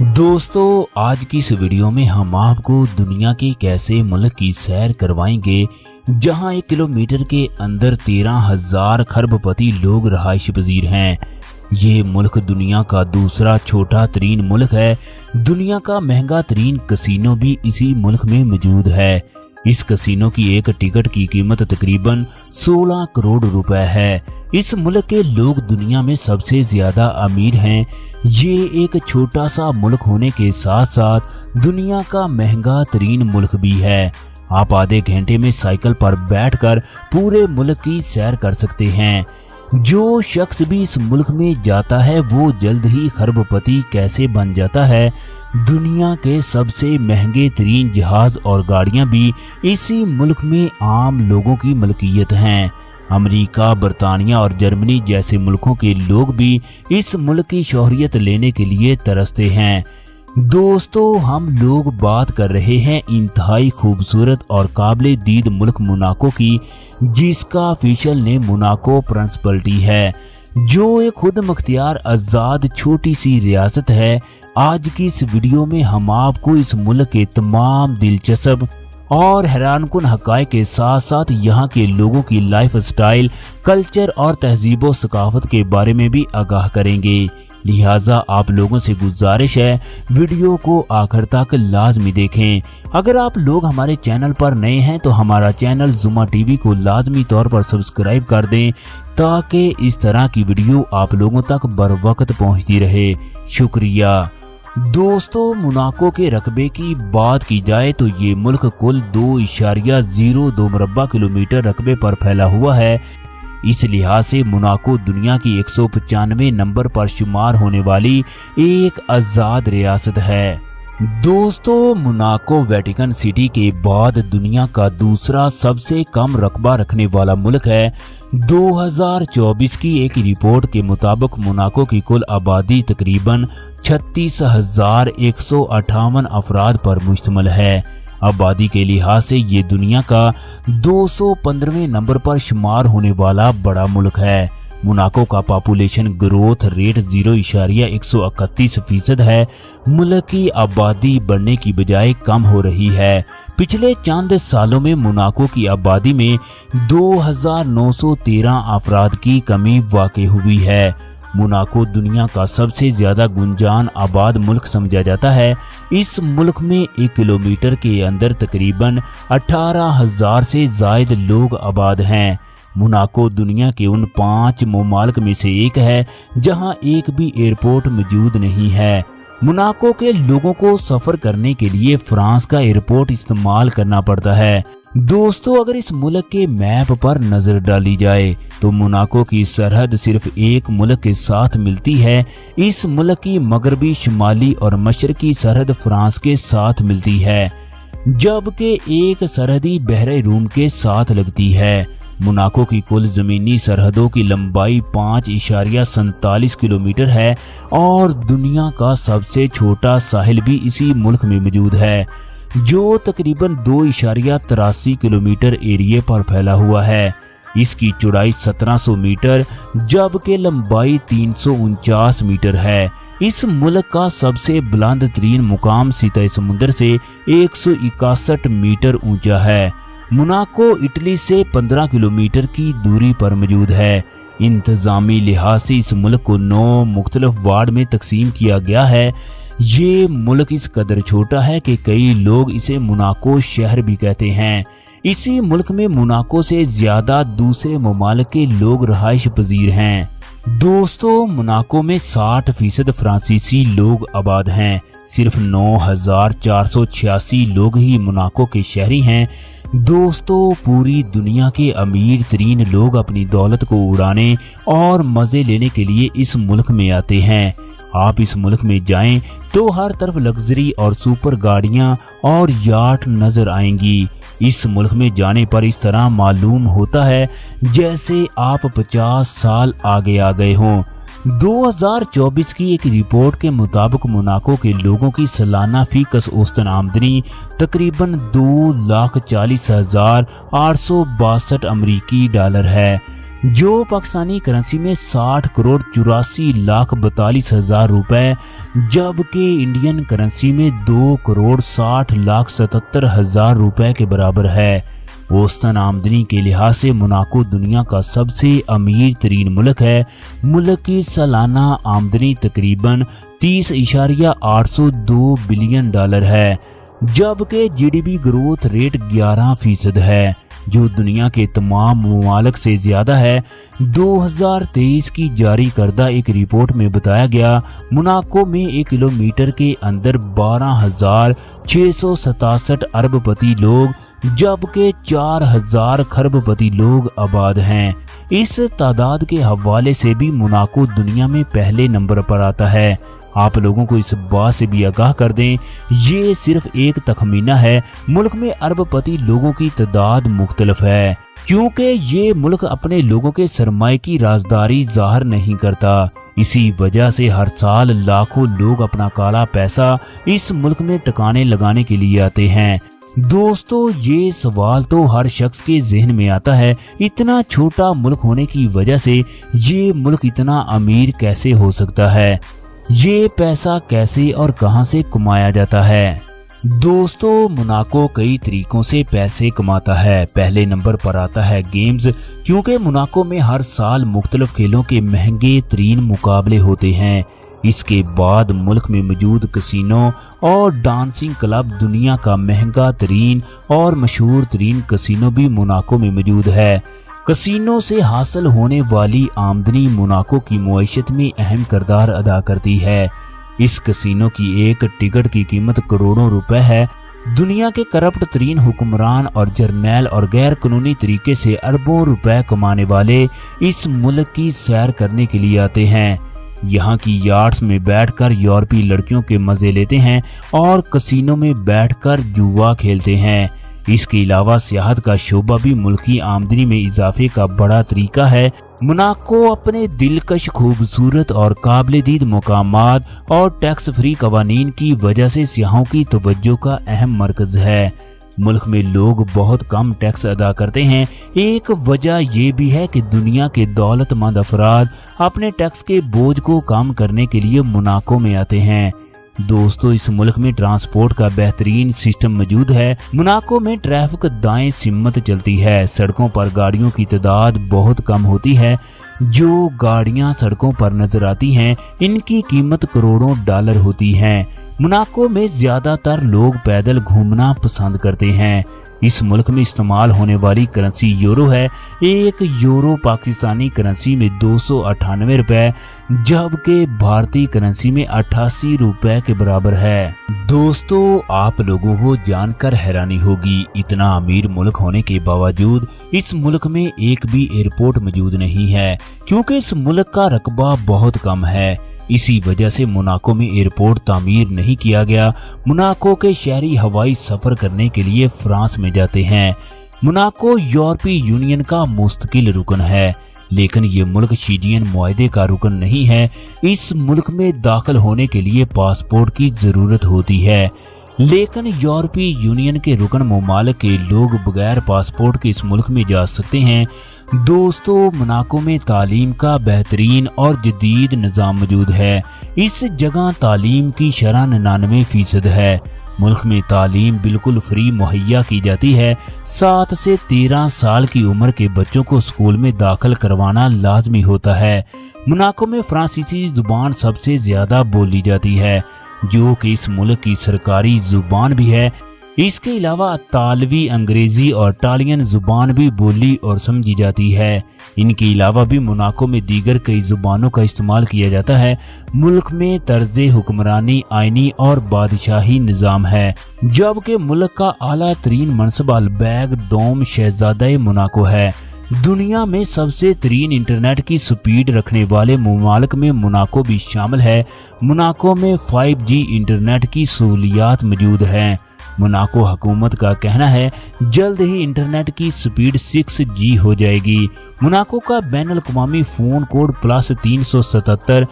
दोस्तों आज की इस वीडियो में हम आपको दुनिया के एक ऐसे मुल्क की सैर करवाएंगे जहां 1 किलोमीटर के अंदर 13,000 खरबपति लोग रहायश पजीर हैं। ये मुल्क दुनिया का दूसरा छोटा तरीन मुल्क है। दुनिया का महंगा तरीन कसीनो भी इसी मुल्क में मौजूद है। इस कसीनो की एक टिकट की कीमत तकरीबन 16 करोड़ रुपए है। इस मुल्क के लोग दुनिया में सबसे ज्यादा अमीर हैं। ये एक छोटा सा मुल्क होने के साथ साथ दुनिया का महंगा तरीन मुल्क भी है। आप आधे घंटे में साइकिल पर बैठकर पूरे मुल्क की सैर कर सकते हैं। जो शख्स भी इस मुल्क में जाता है वो जल्द ही खरबपति कैसे बन जाता है। दुनिया के सबसे महंगे तरीन जहाज और गाड़ियां भी इसी मुल्क में आम लोगों की मलकियत हैं। अमेरिका, बरतानिया और जर्मनी जैसे मुल्कों के लोग भी इस मुल्क की शोहरियत लेने के लिए तरसते हैं। दोस्तों हम लोग बात कर रहे हैं इंतहाई खूबसूरत और काबिल दीद मुल्क मोनाको की, जिसका ऑफिशियल नेम मोनाको प्रिंसिपलिटी है, जो एक खुद मुख्तियार आज़ाद छोटी सी रियासत है। आज की इस वीडियो में हम आपको इस मुल्क के तमाम दिलचस्प और हैरानकुन हक़ाइक़ के साथ साथ यहाँ के लोगों की लाइफ स्टाइल, कल्चर और तहजीब व सकाफत के बारे में भी आगाह करेंगे। लिहाजा आप लोगों से गुजारिश है वीडियो को आखिर तक लाजमी देखें। अगर आप लोग हमारे चैनल पर नए हैं तो हमारा चैनल जुमा टीवी को लाजमी तौर पर सब्सक्राइब कर दें ताकि इस तरह की वीडियो आप लोगों तक बर वक्त पहुँचती रहे। शुक्रिया। दोस्तों मोनाको के रकबे की बात की जाए तो ये मुल्क कुल 2.02 मुरब्बा किलोमीटर रकबे पर फैला हुआ है। इस लिहाज से मोनाको दुनिया की 195 नंबर पर शुमार होने वाली एक आज़ाद रियासत है। दोस्तों मोनाको वेटिकन सिटी के बाद दुनिया का दूसरा सबसे कम रकबा रखने वाला मुल्क है। 2024 की एक रिपोर्ट के मुताबिक मोनाको की कुल आबादी तकरीबन 36,158 अफराद पर मुश्तमिल है। आबादी के लिहाज से ये दुनिया का 215वें नंबर पर शुमार होने वाला बड़ा मुल्क है। मोनाको का पॉपुलेशन ग्रोथ रेट 0.131% है। मुल्क की आबादी बढ़ने की बजाय कम हो रही है। पिछले चंद सालों में मोनाको की आबादी में 2,913 अफराद की कमी वाक़ई हुई है। मोनाको दुनिया का सबसे ज्यादा गुंजान आबाद मुल्क समझा जाता है। इस मुल्क में 1 किलोमीटर के अंदर तकरीबन 18,000 से जायद लोग आबाद हैं। मोनाको दुनिया के उन 5 ममालिक में से एक है जहां एक भी एयरपोर्ट मौजूद नहीं है। मोनाको के लोगों को सफर करने के लिए फ्रांस का एयरपोर्ट इस्तेमाल करना पड़ता है। दोस्तों अगर इस मुल्क के मैप पर नजर डाली जाए तो मोनाको की सरहद सिर्फ एक मुल्क के साथ मिलती है। इस मुल्क की मगरबी, शुमाली और मशरकी सरहद फ्रांस के साथ मिलती है, जबकि एक सरहदी बहरे रूम के साथ लगती है। मोनाको की कुल जमीनी सरहदों की लंबाई 5.47 किलोमीटर है और दुनिया का सबसे छोटा साहिल भी इसी मुल्क में मौजूद है, जो तकरीबन 2.83 किलोमीटर एरिया पर फैला हुआ है। इसकी चौड़ाई 1700 मीटर जबकि लंबाई 349 मीटर है। इस मुल्क का सबसे बुलंद तरीन मुकाम सतह समुद्र से 161 मीटर ऊंचा है। मोनाको इटली से 15 किलोमीटर की दूरी पर मौजूद है। इंतजामी लिहाज से इस मुल्क को 9 मुख्तलिफ वार्ड में तकसीम किया गया है। ये मुल्क इस कदर छोटा है कि कई लोग इसे मोनाको शहर भी कहते हैं। इसी मुल्क में मोनाको से ज्यादा दूसरे ममालिक के लोग रहायश पजीर हैं। दोस्तों मोनाको में 60% फ्रांसीसी लोग आबाद हैं। सिर्फ 9,486 लोग ही मोनाको के शहरी हैं। दोस्तों पूरी दुनिया के अमीर तरीन लोग अपनी दौलत को उड़ाने और मजे लेने के लिए इस मुल्क में आते हैं। आप इस मुल्क में जाएं तो हर तरफ लग्जरी और सुपर गाड़ियां और याट नजर आएंगी। इस मुल्क में जाने पर इस तरह मालूम होता है जैसे आप 50 साल आगे आ गए हों। 2024 की एक रिपोर्ट के मुताबिक मोनाको के लोगों की सालाना फीकस औसतन आमदनी तकरीबन $2,40,862 अमरीकी डॉलर है, जो पाकिस्तानी करंसी में 60,84,42,000 रुपए, जबकि इंडियन करेंसी में 2,60,77,000 रुपए के बराबर है। औसतन आमदनी के लिहाज से मोनाको दुनिया का सबसे अमीर तरीन मुल्क है। मुल्क की सालाना आमदनी तकरीबन 30.802 बिलियन डॉलर है, जबकि जीडीपी ग्रोथ रेट 11% है, जो दुनिया के तमाम ममालिक से ज़्यादा है। 2023 की जारी करदा एक रिपोर्ट में बताया गया, मोनाको में 1 किलोमीटर के अंदर 12,667 अरबपति लोग, जबकि 4,000 खरबपति लोग आबाद हैं। इस तादाद के हवाले से भी मोनाको दुनिया में पहले नंबर पर आता है। आप लोगों को इस बात से भी आगाह कर दें, ये सिर्फ एक तखमीना है। मुल्क में अरबपति लोगों की तादाद मुख्तलिफ है, क्योंकि ये मुल्क अपने लोगों के सरमाए की राजदारी जाहिर नहीं करता। इसी वजह से हर साल लाखों लोग अपना काला पैसा इस मुल्क में टिकाने लगाने के लिए आते हैं। दोस्तों, ये सवाल तो हर शख्स के जहन में आता है, इतना छोटा मुल्क होने की वजह से ये मुल्क इतना अमीर कैसे हो सकता है? ये पैसा कैसे और कहां से कमाया जाता है? दोस्तों, मोनाको कई तरीकों से पैसे कमाता है। पहले नंबर पर आता है गेम्स, क्योंकि मोनाको में हर साल मुख्तलिफ खेलों के महंगे तरीन मुकाबले होते हैं। इसके बाद मुल्क में मौजूद कसिनो और डांसिंग क्लब, दुनिया का महंगा तरीन और मशहूर तरीन कसिनो भी मोनाको में मौजूद है। कसिनो से हासिल होने वाली आमदनी मोनाको की मुआशत में अहम किरदार अदा करती है। इस कसिनो की एक टिकट की कीमत करोड़ों रुपए है। दुनिया के करप्ट तरीन हुक्मरान और जर्नैल और गैर कानूनी तरीके से अरबों रुपए कमाने वाले इस मुल्क की सैर करने के लिए आते हैं। यहाँ की यार्ड्स में बैठकर यूरोपीय लड़कियों के मजे लेते हैं और कसिनो में बैठकर जुआ खेलते हैं। इसके अलावा सियाहत का शोबा भी मुल्क की आमदनी में इजाफे का बड़ा तरीका है। मोनाको अपने दिलकश खूबसूरत और काबिल-दीद मकामात और टैक्स फ्री कवानीन की वजह से सियाहों की तवज्जो का अहम मरकज है। मुल्क में लोग बहुत कम टैक्स अदा करते हैं। एक वजह यह भी है कि दुनिया के दौलतमंद अफराद अपने टैक्स के बोझ को कम करने के लिए मोनाको में आते हैं। दोस्तों, इस मुल्क में ट्रांसपोर्ट का बेहतरीन सिस्टम मौजूद है। मोनाको में ट्रैफिक दाएं सिमत चलती है। सड़कों पर गाड़ियों की तादाद बहुत कम होती है। जो गाड़ियां सड़कों पर नजर आती हैं, इनकी कीमत करोड़ों डॉलर होती है। मोनाको में ज्यादातर लोग पैदल घूमना पसंद करते हैं। इस मुल्क में इस्तेमाल होने वाली करेंसी यूरो है। 1 यूरो पाकिस्तानी करेंसी में 298 रुपए, जबकि भारतीय करेंसी में 88 रुपए के बराबर है। दोस्तों, आप लोगों को जानकर हैरानी होगी, इतना अमीर मुल्क होने के बावजूद इस मुल्क में एक भी एयरपोर्ट मौजूद नहीं है, क्योंकि इस मुल्क का रकबा बहुत कम है। इसी वजह से मोनाको में एयरपोर्ट तामीर नहीं किया गया। मोनाको के शहरी हवाई सफर करने के लिए फ्रांस में जाते हैं। मोनाको यूरोपीय यूनियन का मुस्तकिल रुकन है, लेकिन ये मुल्क शीजियन मुआहदे का रुकन नहीं है। इस मुल्क में दाखिल होने के लिए पासपोर्ट की जरूरत होती है, लेकिन यूरोपीय यूनियन के रुकन ममालिक के लोग बगैर पासपोर्ट के इस मुल्क में जा सकते हैं। दोस्तों, मोनाको में तालीम का बेहतरीन और जदीद निज़ाम मौजूद है। इस जगह तालीम की शरह 99% है। मुल्क में तालीम बिल्कुल फ्री मुहैया की जाती है। 7 से 13 साल की उम्र के बच्चों को स्कूल में दाखिल करवाना लाजमी होता है। मोनाको में फ्रांसीसी जुबान सबसे ज्यादा बोली जाती है, जो कि इस मुल्क की सरकारी जुबान भी है। इसके अलावा इतालवी, अंग्रेजी और इटालियन जुबान भी बोली और समझी जाती है। इनके अलावा भी मोनाको में दीगर कई जुबानों का इस्तेमाल किया जाता है। मुल्क में तर्ज़े हुक्मरानी आइनी और बादशाही निज़ाम है, जबकि मुल्क का आला तरीन मनसब अल-बैग दोम शहजादा मोनाको है। दुनिया में सबसे तरीन इंटरनेट की स्पीड रखने वाले ममालिक में मोनाको भी शामिल है। मोनाको में 5G इंटरनेट की सहूलियात मौजूद हैं। मोनाको हुकूमत का कहना है जल्द ही इंटरनेट की स्पीड 6G हो जाएगी। मोनाको का बैनुल अक़वामी फ़ोन कोड +377,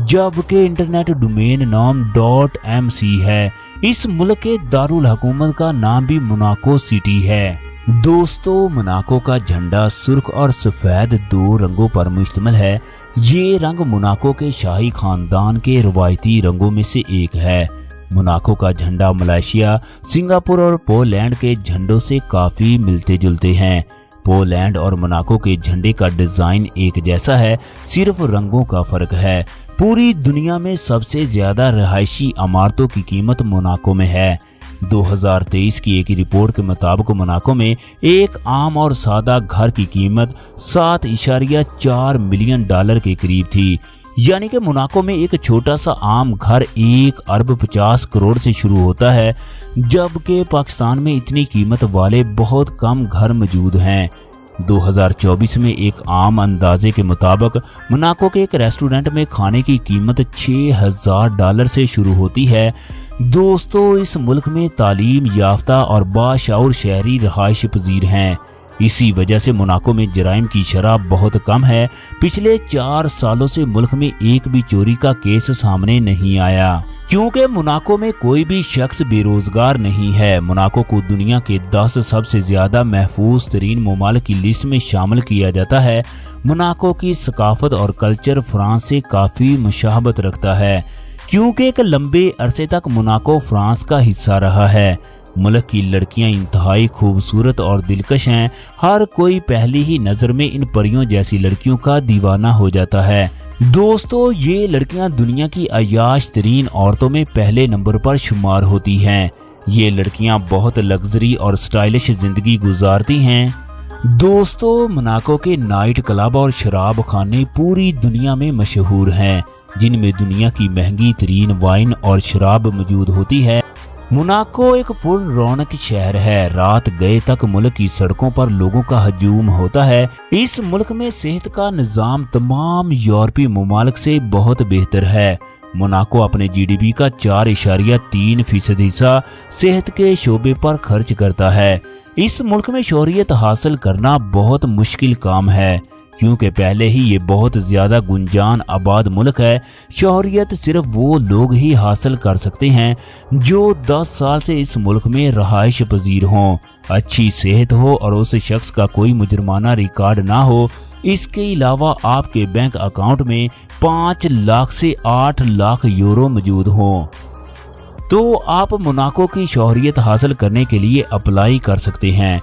जबकि इंटरनेट डोमेन नाम .mc है। इस मुल्क के दारुल हुकूमत का नाम भी मोनाको सिटी है। दोस्तों मोनाको का झंडा सुर्ख और सफेद दो रंगों पर मुश्तमिल है। ये रंग मोनाको के शाही खानदान के रवायती रंगों में से एक है। मोनाको का झंडा मलेशिया, सिंगापुर और पोलैंड के झंडों से काफी मिलते जुलते हैं। पोलैंड और मोनाको के झंडे का डिजाइन एक जैसा है, सिर्फ रंगों का फर्क है। पूरी दुनिया में सबसे ज्यादा रहायशी इमारतों की कीमत मोनाको में है। 2023 की एक रिपोर्ट के मुताबिक मोनाको में एक आम और सादा घर की कीमत 7.4 मिलियन डॉलर के करीब थी। यानी कि मोनाको में एक छोटा सा आम घर 1 अरब 50 करोड़ से शुरू होता है, जबकि पाकिस्तान में इतनी कीमत वाले बहुत कम घर मौजूद हैं। 2024 में एक आम अंदाजे के मुताबिक मोनाको के एक रेस्टोरेंट में खाने की कीमत $6,000 से शुरू होती है। दोस्तों इस मुल्क में तालीम याफ्ता और बाशऊर शहरी रहायश पजीर हैं। इसी वजह से मोनाको में जराइम की शरह बहुत कम है। पिछले 4 सालों से मुल्क में एक भी चोरी का केस सामने नहीं आया, क्योंकि मोनाको में कोई भी शख्स बेरोजगार नहीं है। मोनाको को दुनिया के 10 सबसे ज्यादा महफूज तरीन ममालिक की लिस्ट में शामिल किया जाता है। मोनाको की सकाफत और कल्चर फ्रांस से काफी मुशाबत रखता है, क्योंकि एक लंबे अरसे तक मोनाको फ्रांस का हिस्सा रहा है। मुल्क की लड़कियां इंतहाई खूबसूरत और दिलकश हैं। हर कोई पहली ही नजर में इन परियों जैसी लड़कियों का दीवाना हो जाता है। दोस्तों ये लड़कियां दुनिया की अयाश तरीन औरतों में पहले नंबर पर शुमार होती हैं। ये लड़कियां बहुत लग्जरी और स्टाइलिश जिंदगी गुजारती हैं। दोस्तों मोनाको के नाइट क्लब और शराब खाने पूरी दुनिया में मशहूर हैं, जिनमें दुनिया की महंगी तरीन वाइन और शराब मौजूद होती है। मोनाको एक पुर रौनक शहर है। रात गए तक मुल्क की सड़कों पर लोगों का हजूम होता है। इस मुल्क में सेहत का निजाम तमाम यूरोपीय ममालिक से बहुत बेहतर है। मोनाको अपने जीडीपी का 4.3% हिस्सा सेहत के शोबे पर खर्च करता है। इस मुल्क में शोहरियत हासिल करना बहुत मुश्किल काम है, क्योंकि पहले ही ये बहुत ज्यादा गुंजान आबाद मुल्क है। शोहरियत सिर्फ वो लोग ही हासिल कर सकते हैं जो 10 साल से इस मुल्क में रहायश पजीर हों, अच्छी सेहत हो और उस शख्स का कोई मुजरमाना रिकॉर्ड ना हो। इसके अलावा आपके बैंक अकाउंट में 5 लाख से 8 लाख यूरो मौजूद हों, तो आप मोनाको की शोहरियत हासिल करने के लिए अप्लाई कर सकते हैं।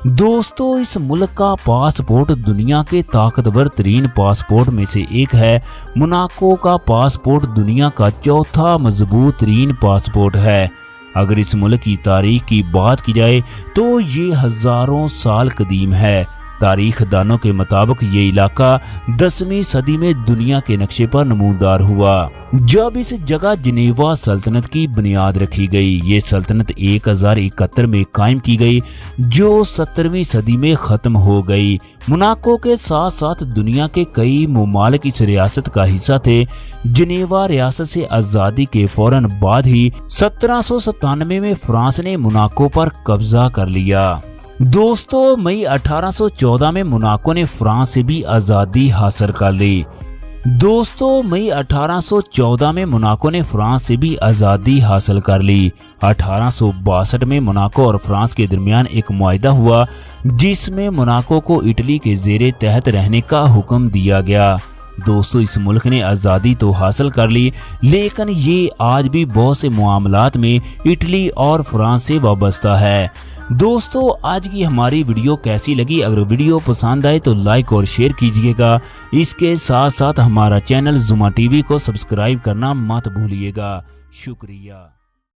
दोस्तों इस मुल्क का पासपोर्ट दुनिया के ताकतवर तरीन पासपोर्ट में से एक है। मोनाको का पासपोर्ट दुनिया का 4था मजबूत तरीन पासपोर्ट है। अगर इस मुल्क की तारीख की बात की जाए तो ये हजारों साल कदीम है। तारीख दानों के मुताबिक ये इलाका 10वीं सदी में दुनिया के नक्शे पर नमूदार हुआ, जब इस जगह जिनेवा सल्तनत की बुनियाद रखी गई। ये सल्तनत 1071 में कायम की गई, जो 17वीं सदी में खत्म हो गई। मोनाको के साथ साथ दुनिया के कई ममालिक इस रियासत का हिस्सा थे। जिनेवा रियासत से आज़ादी के फौरन बाद ही 1797 में फ्रांस ने मोनाको पर कब्जा कर लिया। दोस्तों मई 1814 में मोनाको ने फ्रांस से भी आज़ादी हासिल कर ली। दोस्तों मई 1814 में मोनाको ने फ्रांस से भी आज़ादी हासिल कर ली। 1862 में मोनाको और फ्रांस के दरमियान एक मुआहदा हुआ, जिसमें मोनाको को इटली के जेरे तहत रहने का हुक्म दिया गया। दोस्तों इस मुल्क ने आज़ादी तो हासिल कर ली, लेकिन ये आज भी बहुत से मामलात में इटली और फ्रांस से वाबस्ता है। दोस्तों आज की हमारी वीडियो कैसी लगी? अगर वीडियो पसंद आए तो लाइक और शेयर कीजिएगा। इसके साथ साथ हमारा चैनल जुमा टीवी को सब्सक्राइब करना मत भूलिएगा। शुक्रिया।